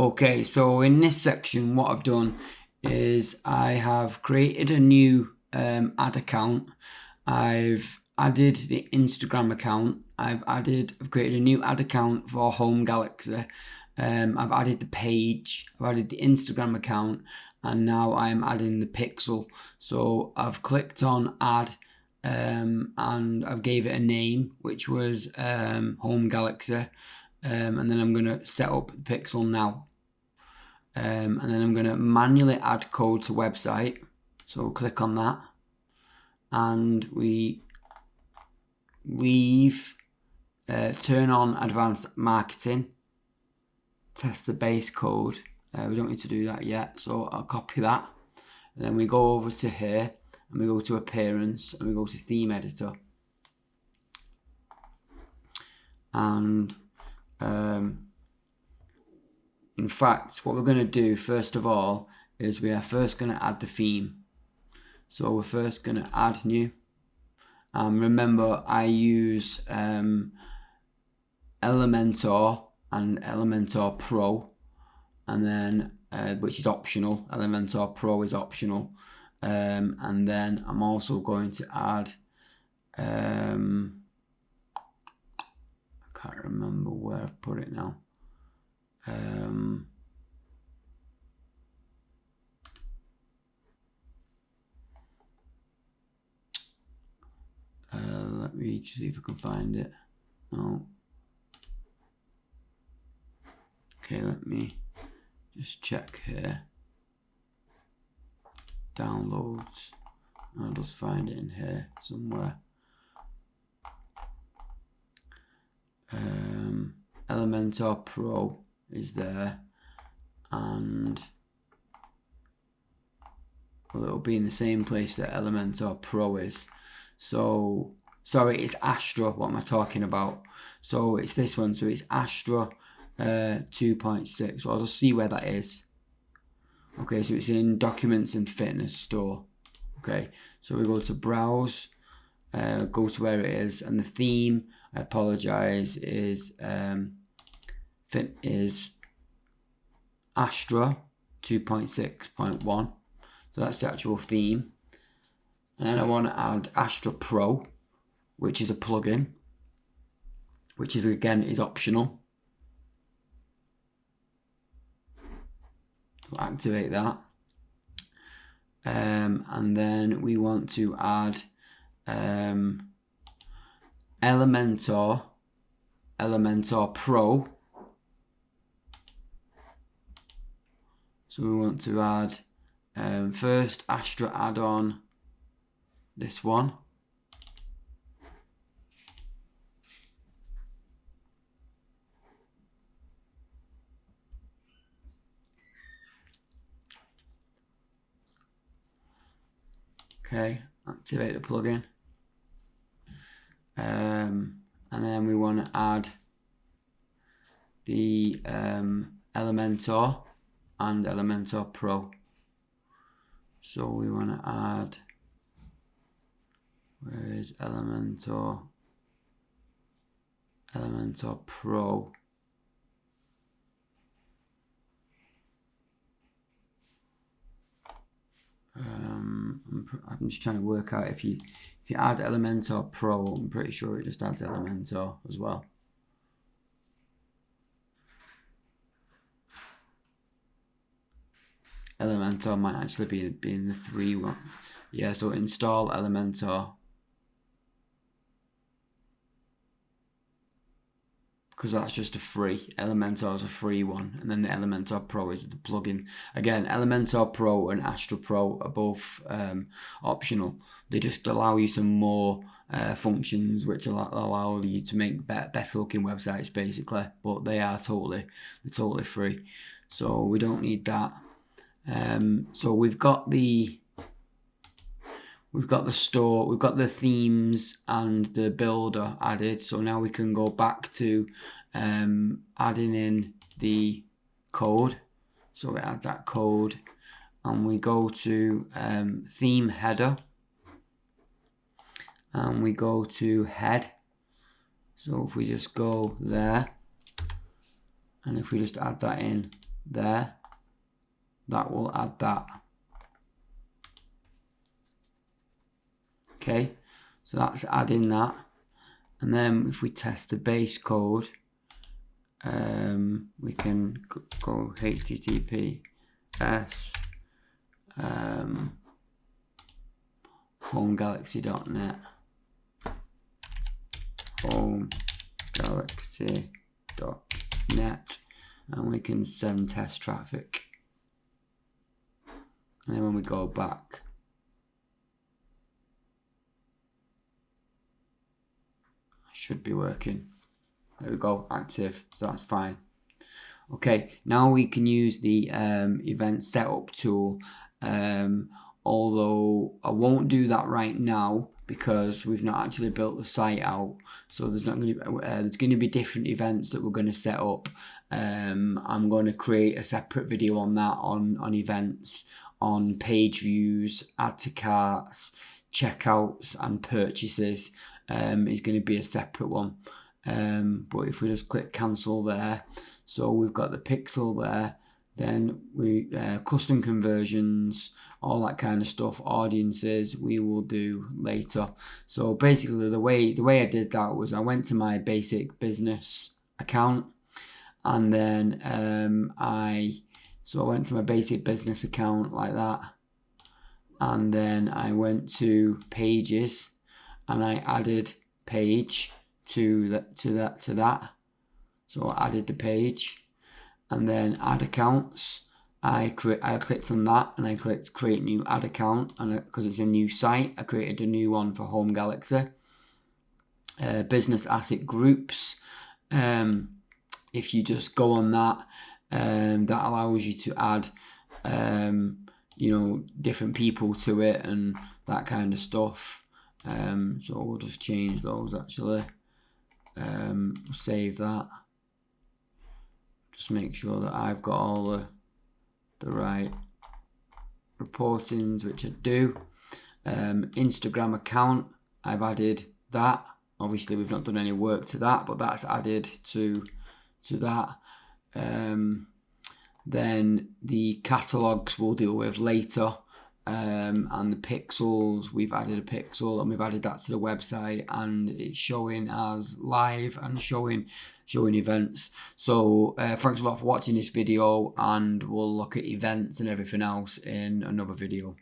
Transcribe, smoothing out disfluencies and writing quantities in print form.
Okay, so in this section, what I've done is I have created a new ad account. I've added the Instagram account. I've created a new ad account for Home Galaxy. I've added the page. I've added the Instagram account, and now I'm adding the pixel. So I've clicked on add, and I've gave it a name, which was Home Galaxy. And then I'm going to set up the pixel now. And then I'm going to manually add code to website. So we'll click on that. And we turn on advanced marketing. Test the base code. We don't need to do that yet. So I'll copy that. And then we go over to here. And we go to appearance. And we go to theme editor. And in fact, what we're going to do first of all is we are first going to add the theme. So we're first going to add new. Remember, I use Elementor and Elementor Pro, and then which is optional. Elementor Pro is optional, and then I'm also going to add. I can't remember where I've put it now. Let me see if I can find it. No. Okay, let me just check here. Downloads. I'll just find it in here somewhere. Elementor Pro is there, and well, it'll be in the same place that Elementor Pro is. So sorry, it's Astra. What am I talking about? So it's this one. So it's Astra 2.6. So I'll just see where that is. Okay, so it's in Documents and Fitness Store. Okay, so we go to Browse, go to where it is, and the theme, I apologize, is Astra 2.6.1. So that's the actual theme. And then I want to add Astra Pro, which is a plugin, which is again is optional. We'll activate that. And then we want to add Elementor Pro. So we want to add first Astra add-on, this one. Okay, activate the plugin. And then we want to add the Elementor and Elementor Pro. So we want to add, where is Elementor Pro? I'm just trying to work out if you add Elementor Pro, I'm pretty sure it just adds Elementor as well. Elementor might actually be in the 3 one. Yeah, so install Elementor. Because that's just a free. Elementor is a free one. And then the Elementor Pro is the plugin. Again, Elementor Pro and Astra Pro are both optional. They just allow you some more functions which allow you to make better looking websites basically. But they're totally free. So we don't need that. So we've got the store, we've got the themes and the builder added. So now we can go back to adding in the code. So we add that code and we go to theme header and we go to head. So if we just go there and if we just add that in, there, that will add that. Okay, so that's adding that. And then if we test the base code, we can go https homegalaxy.net, homegalaxy.net, and we can send test traffic. And then when we go back, should be working. There we go, active, so that's fine. Okay, now we can use the event setup tool, although I won't do that right now because we've not actually built the site out. So there's not going to be, there's going to be different events that we're going to set up. I'm going to create a separate video on that, on events, on page views, add to carts, checkouts and purchases. Is going to be a separate one. But if we just click cancel there, so we've got the pixel there, then we custom conversions, all that kind of stuff, audiences we will do later. So basically the way I did that was I went to my basic business account, and then I went to my basic business account like that, and then I went to pages and I added page to that. So I added the page, and then add accounts. I clicked on that and I clicked create new ad account, and because it's a new site, I created a new one for Home Galaxy. Business asset groups. If you just go on that, that allows you to add, different people to it and that kind of stuff. So we'll just change those actually. Save that. Just make sure that I've got all the right reportings, which I do. Instagram account, I've added that. Obviously we've not done any work to that, but that's added to that. Then the catalogs we'll deal with later. And the pixels, we've added a pixel and we've added that to the website, and it's showing as live and showing events. So thanks a lot for watching this video, and we'll look at events and everything else in another video.